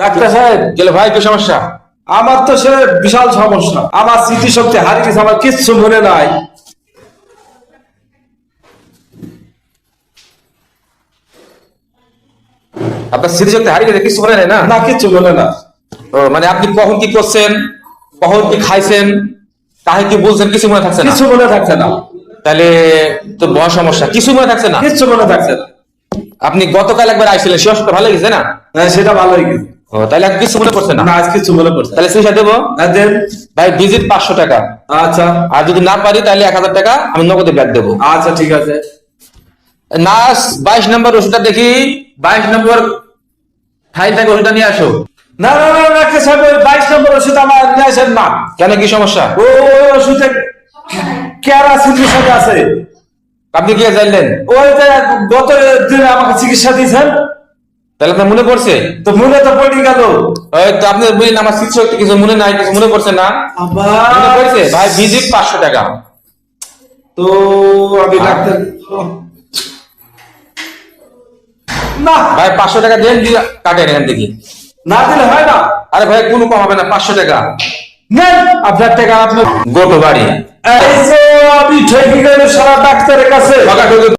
Doctor সাহেব, গেলে ভাই কি সমস্যা? আমার তো সে বিশাল সমস্যা। আমার স্মৃতিশক্তি হারিয়ে গেছে, আমার কিচ্ছু মনে নাই। আপনার স্মৃতিশক্তি হারিয়ে গেছে, কিছু মনে নেই না? না, কিচ্ছু মনে না। ও মানে আপনি কখন কি করছেন, কখন কি খাইছেন, কাহে কি বলছেন, কিছু মনে থাকছে না? কিছু মনে থাকছে না। তাহলে তো বড় সমস্যা, কিছু মনে থাকছে না। কিচ্ছু মনে থাকছে না। আপনি গতকাল একবার আইছিলেন, সে অসুখটা ভালো গেছে না? হ্যাঁ, সেটা ভালো হয়ে গেছে। ও তাহলে আর কিছু মনে করছে না? না, আজ কিছু মনে পড়ছে না। তাহলে চিকিৎসা দেবো হ্যাঁ, দেন। ভাই, ভিজিট 500 টাকা। আচ্ছা আর যদি না পারি তাহলে 1000 টাকা আমি নগদে ব্যাক দেবো। আচ্ছা, ঠিক আছে। নার্স, 22 নম্বর ওষুধটা দেখি, 22 নম্বর ফাইল থেকে ওষুধটা নিয়ে আসো। না না না, ডাক্তার সাহেব, ওই 22 নম্বর ওষুধ আমার নিয়ে আসেন না। কেন, কি সমস্যা? ওই ওষুধে ক্যারাসিনের সাথে আছে। আপনি কি জানলেন? ওই যে গত দিনে আমাকে চিকিৎসা দিয়েছেন, তাহলে আপনার মনে পড়ছে? তো মনে তো পড়ে গেল। ওই তো আপনি বুঝলেন আমার স্মৃতিশক্তি কিছু মনে নাই, কিছু মনে পড়ছে না? মনে আবার পড়ছে ভাই, ভিজিট 500 টাকা। তো আমি ডাক্তার না, ভাই 500 টাকা দেন, দিয়ে কাটেন এখান থেকে। না দিলে হয় না। আরে ভাই কোনো কম হবে না, 500 টাকা। নেন আপনার টাকা। আপনার গোটো বাড়ি এই যে আমি ঠেকে গেলে সারা ডাক্তারের কাছে।